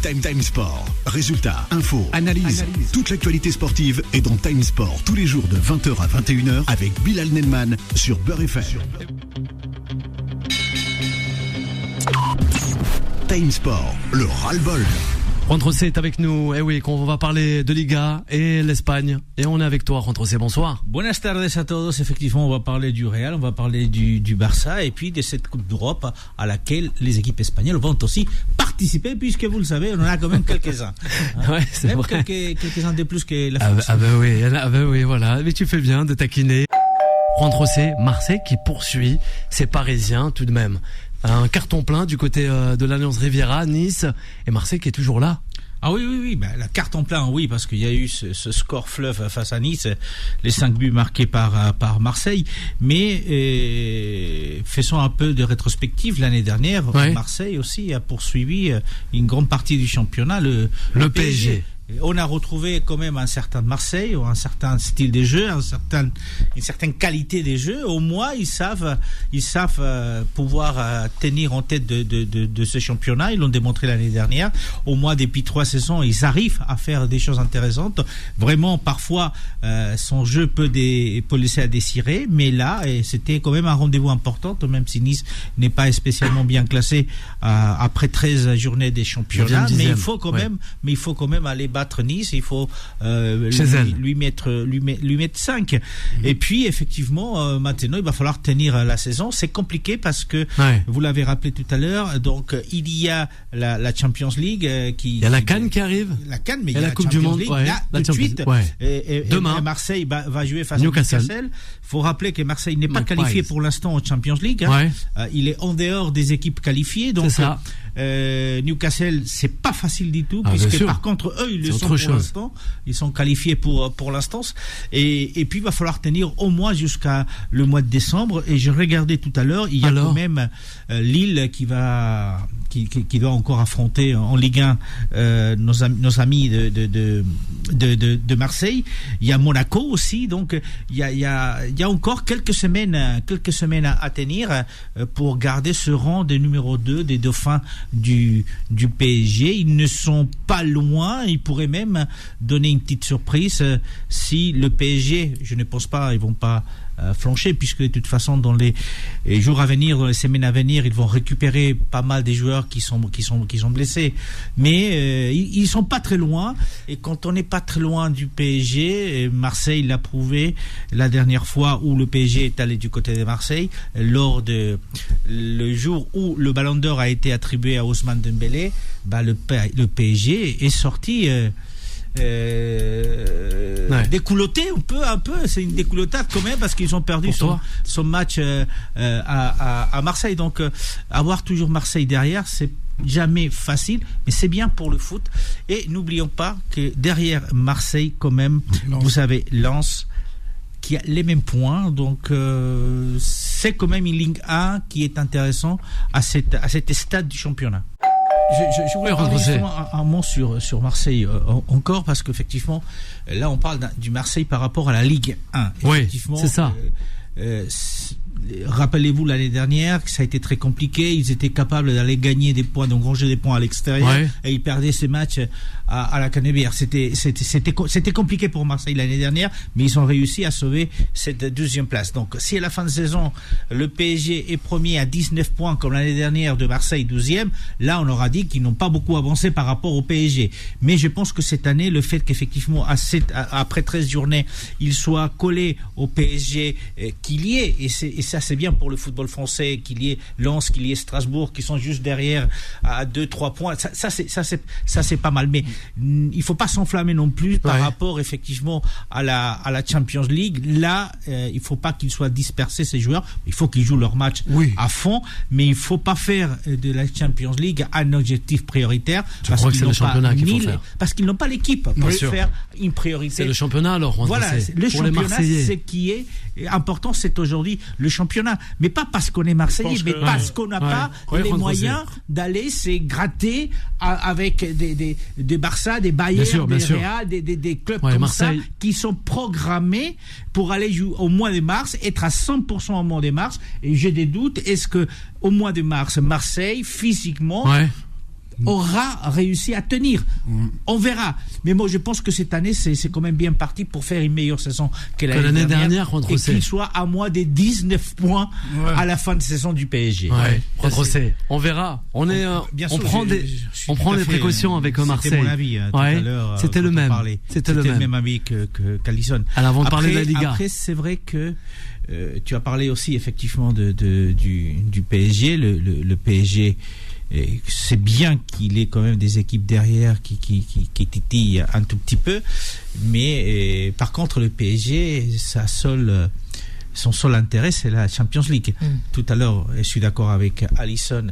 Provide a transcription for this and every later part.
Time Sport. Résultats, infos, analyse. Toute l'actualité sportive est dans Time Sport tous les jours de 20h à 21h avec Bilal Nelman sur Beurre FM. Time Sport, le ras-le-bol. Juan Trocé est avec nous. Eh oui, qu'on va parler de Liga et l'Espagne. Et on est avec toi, Juan Trocé. Bonsoir. Buenas tardes a todos. Effectivement, on va parler du Real, on va parler du Barça et puis de cette Coupe d'Europe à laquelle les équipes espagnoles vont aussi participer, puisque vous le savez, on en a quand même quelques-uns. Ouais, c'est même vrai. quelques-uns de plus que la France. Oui, voilà. Mais tu fais bien de taquiner. Juan Trocé, Marseille qui poursuit ses Parisiens tout de même. Un carton plein du côté de l'Alliance Riviera, Nice, et Marseille qui est toujours là. Ah oui, ben, la carte en plein, oui, parce qu'il y a eu ce score fleuve face à Nice, les 5 buts marqués par Marseille, mais faisons un peu de rétrospective. L'année dernière, ouais. Marseille aussi a poursuivi une grande partie du championnat, le PSG. On a retrouvé quand même un certain Marseille, un certain style de jeu, une certaine qualité des jeux. Au moins, ils savent pouvoir tenir en tête de ce championnat. Ils l'ont démontré l'année dernière. Au moins, depuis 3 saisons, ils arrivent à faire des choses intéressantes. Vraiment, parfois, son jeu peut laisser à désirer. Mais là, c'était quand même un rendez-vous important, même si Nice n'est pas spécialement bien classé après 13 journées des championnats. Mais il faut quand même aller battre Nice, il faut lui mettre 5. Et puis effectivement maintenant il va falloir tenir la saison. C'est compliqué parce que vous l'avez rappelé tout à l'heure, donc il y a la Champions League il y a la CAN qui arrive, la CAN, mais il y a la Coupe du Monde là, tout de suite. Et demain Marseille va jouer face à Newcastle. Faut rappeler que Marseille n'est pas qualifié pour l'instant en Champions League, il est en dehors des équipes qualifiées, donc Newcastle c'est pas facile du tout, puisque par contre eux ils le sont pour l'instant, ils sont qualifiés pour l'instant, et puis il va falloir tenir au moins jusqu'à le mois de décembre. Et je regardais tout à l'heure, il y a quand même Lille qui doit encore affronter en Ligue 1 nos amis de Marseille. Il y a Monaco aussi, donc il y a encore quelques semaines à tenir pour garder ce rang de numéro 2 des dauphins du PSG. Ils ne sont pas loin, ils pourraient même donner une petite surprise si le PSG, je ne pense pas, ils vont pas flancher, puisque de toute façon dans les jours à venir, dans les semaines à venir, ils vont récupérer pas mal des joueurs qui sont blessés, mais ils sont pas très loin. Et quand on n'est pas très loin du PSG, Marseille l'a prouvé la dernière fois où le PSG est allé du côté de Marseille, lors de le jour où le Ballon d'Or a été attribué à Ousmane Dembélé, le PSG est sorti déculotté un peu, c'est une déculottade quand même, parce qu'ils ont perdu son match à Marseille. Donc avoir toujours Marseille derrière, c'est jamais facile, mais c'est bien pour le foot. Et n'oublions pas que derrière Marseille quand même, vous avez Lens qui a les mêmes points, donc c'est quand même une Ligue 1 qui est intéressant à cet stade du championnat. Je voulais parler justement un mot sur Marseille encore, parce qu'effectivement là on parle du Marseille par rapport à la Ligue 1. Effectivement, c'est ça. Rappelez-vous l'année dernière que ça a été très compliqué. Ils étaient capables d'aller gagner des points, d'engranger des points à l'extérieur, et ils perdaient ces matchs à la Canebière. C'était compliqué pour Marseille l'année dernière, mais ils ont réussi à sauver cette 12e place. Donc si à la fin de saison le PSG est premier à 19 points comme l'année dernière, de Marseille 12e, là on aura dit qu'ils n'ont pas beaucoup avancé par rapport au PSG. Mais je pense que cette année, le fait qu'effectivement après 13 journées ils soient collés au PSG, qu'il y ait, et ça c'est bien pour le football français, qu'il y ait Lens, qu'il y ait Strasbourg qui sont juste derrière à 2-3 points, ça c'est pas mal. Mais il faut pas s'enflammer non plus par rapport effectivement à la Champions League. Là il faut pas qu'ils soient dispersés, ces joueurs. Il faut qu'ils jouent leur match à fond, mais il faut pas faire de la Champions League un objectif prioritaire, parce qu'ils n'ont pas l'équipe pour faire une priorité. C'est le championnat alors. Voilà, le championnat, c'est qui est important, c'est aujourd'hui le championnat, mais pas parce qu'on est Marseillais, mais parce qu'on n'a pas les moyens d'aller se gratter avec des Barça, des Bayern, des Real, des clubs comme Marseille, ça, qui sont programmés pour aller jouer au mois de mars, être à 100% au mois de mars. Et j'ai des doutes, est-ce que au mois de mars, Marseille, physiquement, aura réussi à tenir. On verra. Mais moi, je pense que cette année, c'est quand même bien parti pour faire une meilleure saison que l'année dernière contre et qu'il soit à moins des 19 points à la fin de saison du PSG. Contre Océ. On verra. On prend des précautions avec Marseille. C'était mon avis tout à l'heure. C'était le même. C'était le même avis qu'Alisson. Alors avant de parler de la Liga. Après, c'est vrai que tu as parlé aussi effectivement du PSG. Le PSG, c'est bien qu'il ait quand même des équipes derrière qui titillent un tout petit peu, mais par contre le PSG, son seul intérêt, c'est la Champions League. Tout à l'heure, je suis d'accord avec Alisson,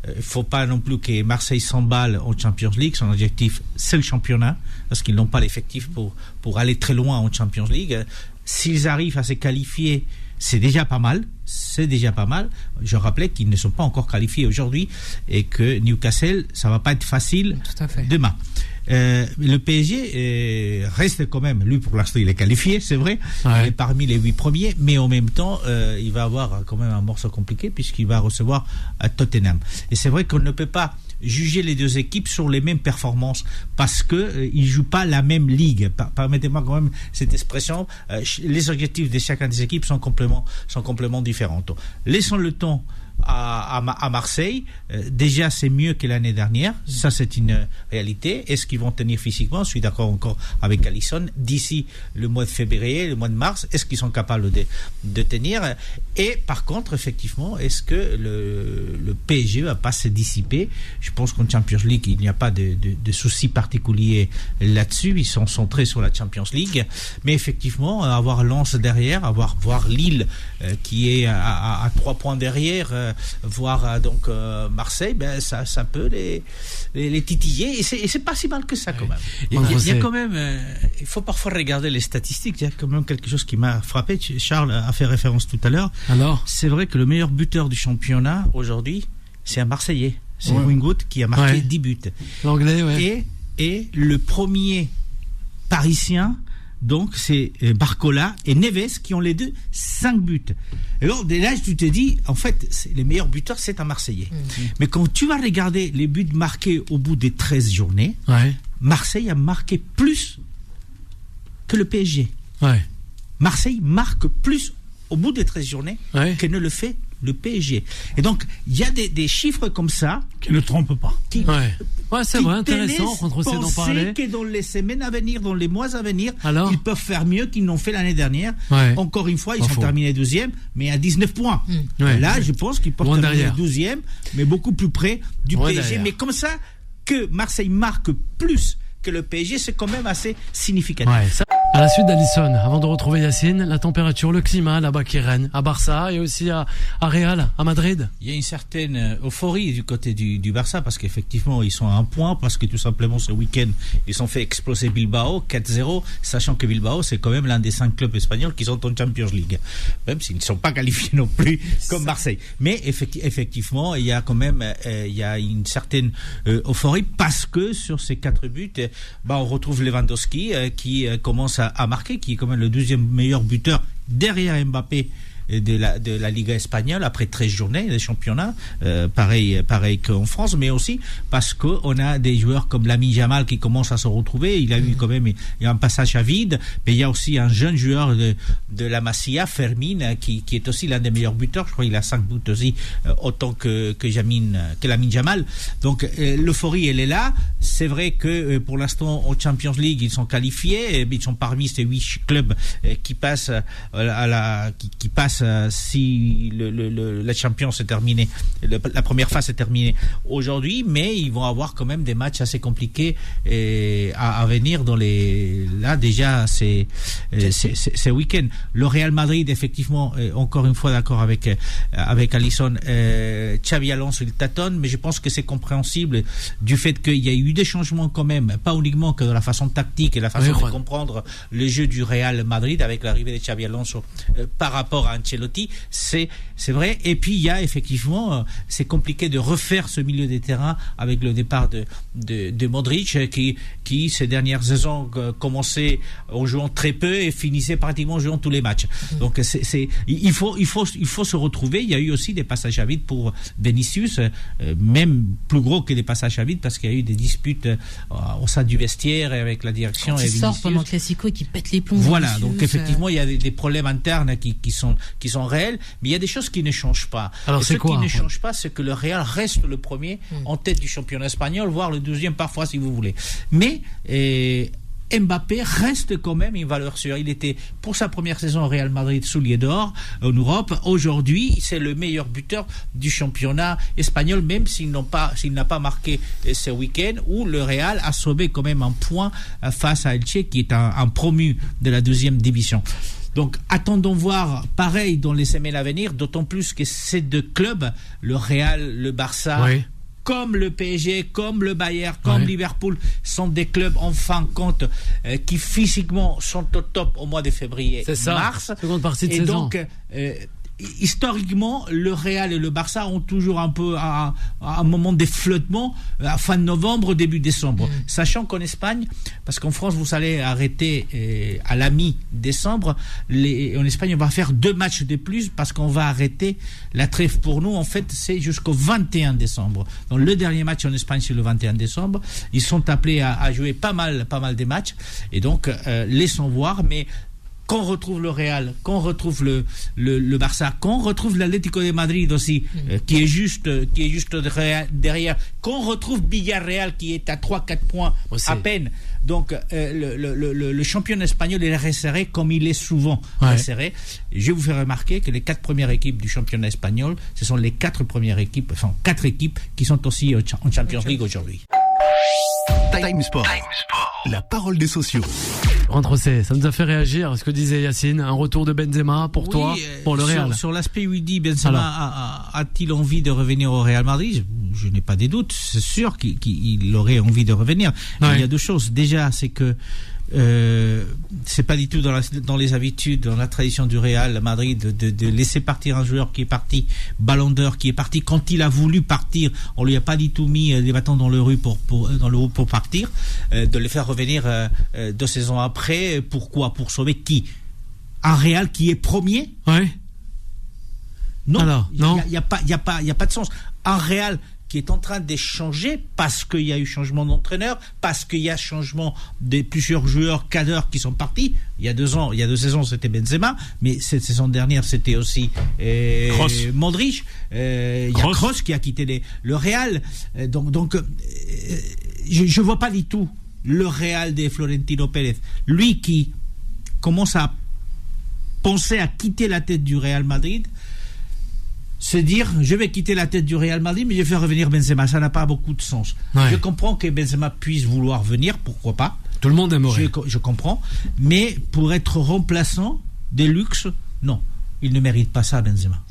il ne faut pas non plus que Marseille s'emballe en Champions League. Son objectif, c'est le championnat, parce qu'ils n'ont pas l'effectif pour aller très loin en Champions League. S'ils arrivent à se qualifier, c'est déjà pas mal. Je rappelais qu'ils ne sont pas encore qualifiés aujourd'hui et que Newcastle, ça va pas être facile demain. Le PSG reste quand même, lui pour l'instant il est qualifié, c'est vrai, il est parmi les 8 premiers, mais en même temps il va avoir quand même un morceau compliqué puisqu'il va recevoir Tottenham. Et c'est vrai qu'on ne peut pas juger les deux équipes sur les mêmes performances parce que ils jouent pas la même ligue. Permettez-moi quand même cette expression. Les objectifs de chacune des équipes sont complètement différents. Donc, laissons le temps à Marseille. Déjà, c'est mieux que l'année dernière. Ça, c'est une réalité. Est-ce qu'ils vont tenir physiquement? Je suis d'accord encore avec Alisson. D'ici le mois de février, le mois de mars, est-ce qu'ils sont capables de tenir? Et par contre, effectivement, est-ce que le PSG va pas se dissiper? Je pense qu'en Champions League, il n'y a pas de souci particulier là-dessus. Ils sont centrés sur la Champions League. Mais effectivement, avoir Lens derrière, voir Lille qui est à 3 points derrière, voir donc Marseille, ça peut les titiller et c'est pas si mal que ça quand même. Il y a quand même, il faut parfois regarder les statistiques. Il y a quand même quelque chose qui m'a frappé. Charles a fait référence tout à l'heure. Alors, c'est vrai que le meilleur buteur du championnat aujourd'hui, c'est un Marseillais. C'est Wingood qui a marqué 10 buts. L'anglais, et le premier Parisien, donc c'est Barcola et Neves qui ont les deux 5 buts. Alors dès là tu te dis en fait les meilleurs buteurs c'est un Marseillais. Mais quand tu vas regarder les buts marqués au bout des 13 journées, Marseille a marqué plus que le PSG. Marseille marque plus au bout des 13 journées que ne le fait le PSG. Et donc il y a des chiffres comme ça qui ne trompent pas. C'est vrai, intéressant d'en parler. Que dans les semaines à venir, dans les mois à venir, ils peuvent faire mieux qu'ils n'ont fait l'année dernière. Encore une fois, ils sont terminés 12e, mais à 19 points. Là, je pense qu'ils peuvent terminer 12e, mais beaucoup plus près du PSG. Derrière. Mais comme ça, que Marseille marque plus que le PSG, c'est quand même assez significatif. À la suite d'Alisson, avant de retrouver Yacine, la température, le climat là-bas qui règne à Barça et aussi à Real, à Madrid. Il y a une certaine euphorie du côté du Barça parce qu'effectivement ils sont à un point, parce que tout simplement ce week-end ils ont fait exploser Bilbao 4-0, sachant que Bilbao c'est quand même l'un des 5 clubs espagnols qui sont en Champions League, même s'ils ne sont pas qualifiés non plus comme Marseille. Mais effectivement il y a quand même il y a une certaine euphorie parce que sur ces 4 buts on retrouve Lewandowski qui commence à marquer, qui est quand même le 12e meilleur buteur derrière Mbappé de la Liga espagnole après 13 journées de championnat, pareil qu'en France, mais aussi parce qu'on a des joueurs comme Lamine Yamal qui commencent à se retrouver. Il a eu quand même un passage à vide, mais il y a aussi un jeune joueur de la Masia, Fermin, qui est aussi l'un des meilleurs buteurs. Je crois qu'il a 5 buts aussi, autant que Lamine Yamal. Donc l'euphorie elle est là. C'est vrai que pour l'instant en Champions League ils sont qualifiés, ils sont parmi ces 8 clubs qui passent qui passent si la Champions est terminée, la première phase est terminée aujourd'hui, mais ils vont avoir quand même des matchs assez compliqués à venir là déjà c'est week-end. Le Real Madrid effectivement, encore une fois d'accord avec Alisson, Xabi Alonso il tâtonne, mais je pense que c'est compréhensible du fait qu'il y a eu des changements quand même, pas uniquement que dans la façon tactique et la façon de comprendre le jeu du Real Madrid avec l'arrivée de Xabi Alonso par rapport à un Ancelotti, c'est vrai. Et puis il y a effectivement, c'est compliqué de refaire ce milieu des terrains avec le départ de Modric qui ces dernières saisons commençait en jouant très peu et finissait pratiquement en jouant tous les matchs. Donc il faut se retrouver. Il y a eu aussi des passages à vide pour Vinicius, même plus gros que des passages à vide parce qu'il y a eu des disputes au sein du vestiaire et avec la direction. Quand il sort pendant le Classico et qui pète les plombs. Voilà, donc effectivement il y a des problèmes internes qui sont réels, mais il y a des choses qui ne changent pas. Alors ce qui ne change pas, c'est que le Real reste le premier en tête du championnat espagnol, voire le deuxième parfois si vous voulez. Mais Mbappé reste quand même une valeur sûre. Il était pour sa première saison au Real Madrid soulier d'or en Europe. Aujourd'hui, c'est le meilleur buteur du championnat espagnol, même s'il n'a pas marqué ce week-end où le Real a sauvé quand même un point face à Elche, qui est un promu de la deuxième division. Donc attendons voir pareil dans les semaines à venir, d'autant plus que ces deux clubs, le Real, le Barça, comme le PSG, comme le Bayern, comme Liverpool, sont des clubs en fin de compte qui physiquement sont au top au mois de février, mars. Seconde partie de et saison. Donc historiquement, le Real et le Barça ont toujours un peu un moment de flottement à fin de novembre, début décembre. Sachant qu'en Espagne, parce qu'en France, vous allez arrêter à la mi-décembre, en Espagne, on va faire 2 matchs de plus parce qu'on va arrêter la trêve pour nous. En fait, c'est jusqu'au 21 décembre. Donc, le dernier match en Espagne, c'est le 21 décembre. Ils sont appelés à jouer pas mal des matchs. Et donc, laissons voir, mais qu'on retrouve le Real, qu'on retrouve le Barça, qu'on retrouve l'Atlético de Madrid aussi, qui est juste derrière, qu'on retrouve Villarreal qui est à 3-4 points à peine. Donc le championnat espagnol est resserré comme il est souvent resserré. Je vais vous faire remarquer que les 4 premières équipes du championnat espagnol, ce sont les 4 équipes qui sont aussi en Champions League aujourd'hui. Time Sport. La parole des sociaux. Rentre, ça nous a fait réagir. Ce que disait Yacine, un retour de Benzema pour toi, pour le Real. Sur l'aspect où il dit Benzema a-t-il envie de revenir au Real Madrid, je n'ai pas des doutes. C'est sûr qu'il aurait envie de revenir. Mais il y a 2 choses. Déjà, c'est que c'est pas du tout dans les habitudes, dans la tradition du Real Madrid de laisser partir un joueur qui est parti, Ballon d'Or, qui est parti quand il a voulu partir. On lui a pas du tout mis les bâtons dans le haut pour partir, de le faire revenir 2 saisons après. Pourquoi? Pour sauver qui? Un Real qui est premier? Non, il y a pas de sens. Un Real qui est en train d'échanger parce qu'il y a eu changement d'entraîneur, parce qu'il y a changement de plusieurs joueurs cadres qui sont partis. Il y a 2 saisons, c'était Benzema, mais cette saison dernière, c'était aussi Modric. Il y a Kroos qui a quitté le Real. Donc, je vois pas du tout le Real de Florentino Pérez. Lui qui commence à penser à quitter la tête du Real Madrid, se dire je vais quitter la tête du Real Madrid mais je vais faire revenir Benzema, ça n'a pas beaucoup de sens. Je comprends que Benzema puisse vouloir venir, pourquoi pas, tout le monde aimerait, je comprends, mais pour être remplaçant de luxe, non, il ne mérite pas ça, Benzema.